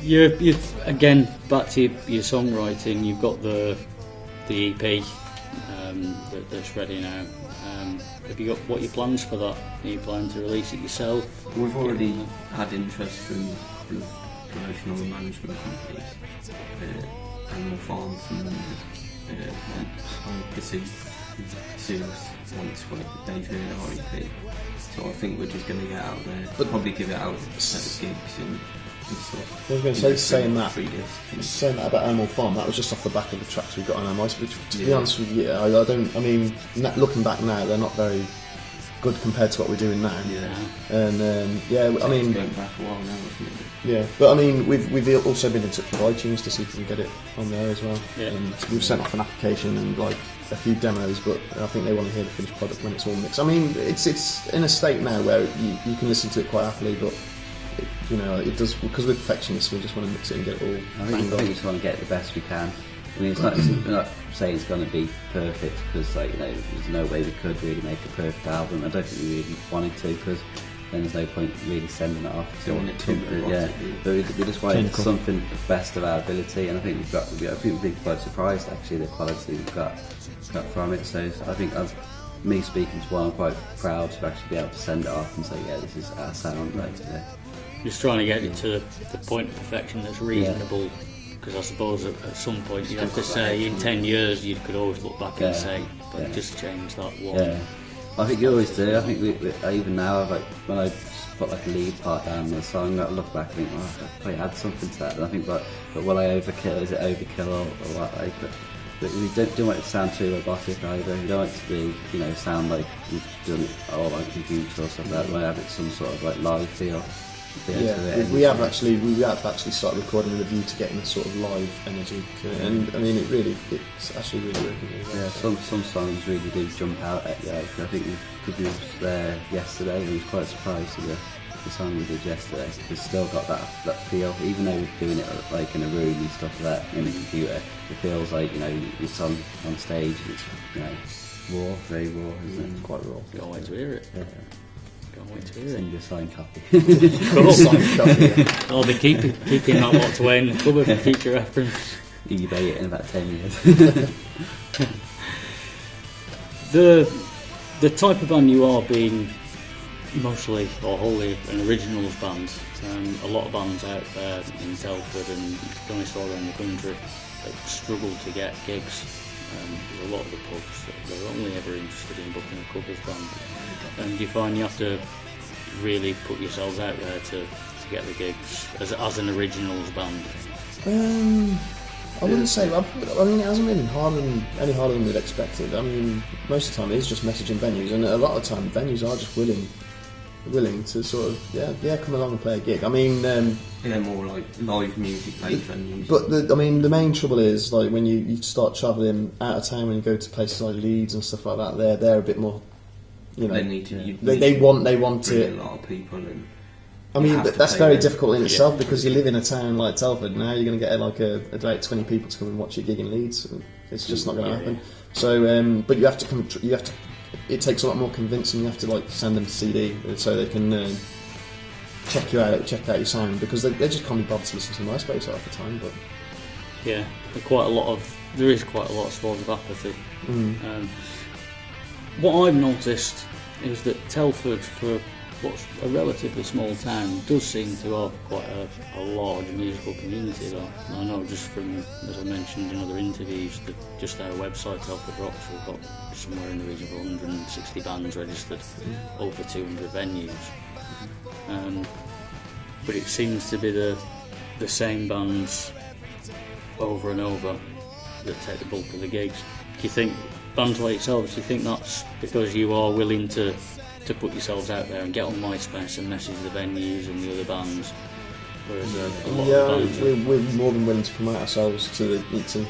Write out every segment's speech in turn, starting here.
You again back to your songwriting. You've got the EP that's ready now. Have you got what your plans for that? Are you planning to release it yourself? We've already had interest from promotional management companies, Animal Farm from pursue us once they've heard our EP. So I think we're just going to get out there, but probably give it out at gigs and stuff. I was going to say, saying that about Animal Farm, that was just off the back of the tracks we got on our mice, which, to be honest with you, looking back now, they're not very good compared to what we're doing now. Yeah. And going back a while now, isn't it? Yeah, but I mean, we've also been in touch with iTunes to see if we can get it on there as well. Yeah. And we've sent off an application and like a few demos, but I think they want to hear the finished product when it's all mixed. I mean, it's in a state now where you can listen to it quite happily, but it does, because we're perfectionists. We just want to mix it and get it all. I think we just want to get the best we can. I mean, we're not saying it's going to be perfect, because there's no way we could really make a perfect album. I don't think we really wanted to, because then there's no point really sending it off. Don't want it too but we just wanted something the best of our ability, and I think we've been quite surprised actually the quality we've got from it. So I think me speaking to one, I'm quite proud to actually be able to send it off and say, yeah, this is our sound right today. Just trying to get it to the point of perfection that's reasonable. Because I suppose at some point you have to say, in 10 years you could always look back and say, but just change that one. Yeah, I think you always do. I think even now, when I put a lead part down the song, I look back and think, I probably add something to that. And I think, but will I overkill? Is it overkill or what? But we don't want it to sound too robotic either. We don't want it to be, sound like we've done it all on computer or something. We want to have it some sort of live feel. Yeah, we have actually started recording with a view to getting a sort of live energy to it, and I mean it's actually really working really well. Yeah, some songs really do jump out at you. I think because we was there yesterday, and I was quite surprised with the song we did yesterday. It's still got that feel, even though we're doing it like in a room and stuff like that in a computer. It feels like it's on stage. It's raw, very raw, isn't it? It's quite raw. Can't wait to hear it. Yeah. Can't wait to hear it. Send you a signed copy. I'll be keeping that locked away in the cupboard for future reference. eBay it in about 10 years. The type of band you are, being mostly or wholly an originals band, a lot of bands out there in Telford and to be honest all around the country struggle to get gigs. There's a lot of the pubs they're only ever interested in booking a covers band, and you find you have to really put yourselves out there to get the gigs as an originals band. I wouldn't say. I mean, it hasn't been any harder than we'd expected. I mean, most of the time it is just messaging venues, and a lot of the time venues are just willing to sort of come along and play a gig. I mean, more like live music based venues. But the main trouble is like when you start travelling out of town, when you go to places like Leeds and stuff like that, they're a bit more. They want it. A lot of people in. I mean, that's very difficult in itself because you live in a town like Telford. Now you're going to get about 20 people to come and watch your gig in Leeds. It's just not going to happen. So, but you have to. It takes a lot more convincing. You have to send them to CD so they can check you out, check out your sound, because they just can't be bothered to listen to MySpace half the time. But there is quite a lot of swirls of apathy. What I've noticed is that Telford, for what's a relatively small town, does seem to have quite a large musical community though. I know just from, as I mentioned in other interviews, that just our website, Telford Rocks, we've got somewhere in the region of 160 bands registered, over 200 venues. But it seems to be the same bands over and over that take the bulk of the gigs. Do you think, bands like yourselves, do you think that's because you are willing to put yourselves out there and get on MySpace and message the venues and the other bands, whereas a lot of the bands we're more than willing to promote ourselves to the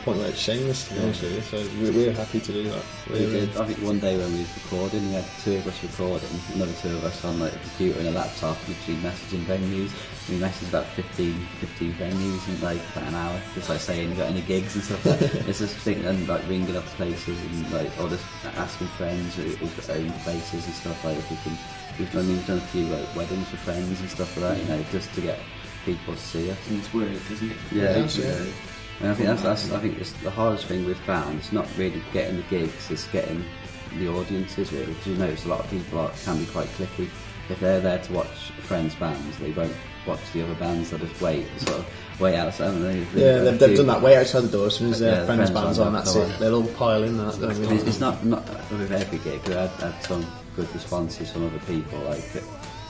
point where it's shameless, to be honest with you. So we're happy to do that. I think one day when we was recording, we had two of us recording, another two of us on a computer and a laptop, literally messaging venues. We messaged about 15 venues in about an hour, just saying you got any gigs and stuff like that. It's just thinking and ringing up places and or just asking friends who've got own places and stuff if we can. We've done a few weddings for friends and stuff like that, just to get people to see us. And it's work, isn't it? Yeah. And I think that's it's the hardest thing we've found. It's not really getting the gigs; it's getting the audiences really. Because you notice a lot of people can be quite cliquey. If they're there to watch friends' bands, they won't watch the other bands. They'll just wait outside. They've done that way outside the door as soon as their friends' bands on. That's it. They'll all pile in that. It's not with every gig. We had some good responses from other people,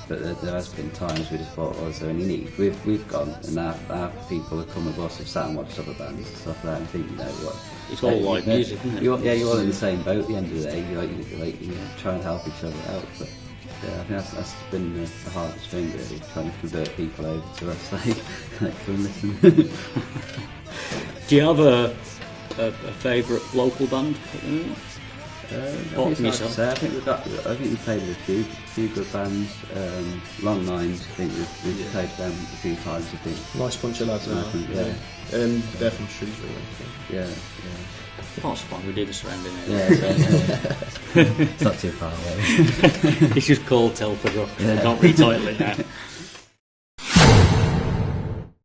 but there has been times we just thought, is there any need? We've gone, and our people have come with us, have sat and watched other bands and stuff like that, and think, what? It's all like music, isn't it? You're all in the same boat at the end of the day. You try and help each other out, but yeah, I think that's been the hardest thing really, trying to convert people over to us, come and listen. Do you have a favourite local band at the moment? I think we've played with a few good bands. Long Lines, I think we've played them a few times. I think Nice bunch of lads. Yeah. They're from Shrewsbury. Yeah. That's fun. We do the surrounding area. Yeah, it's not too far away. It's just called Telford Rocks. They can't retitle it now.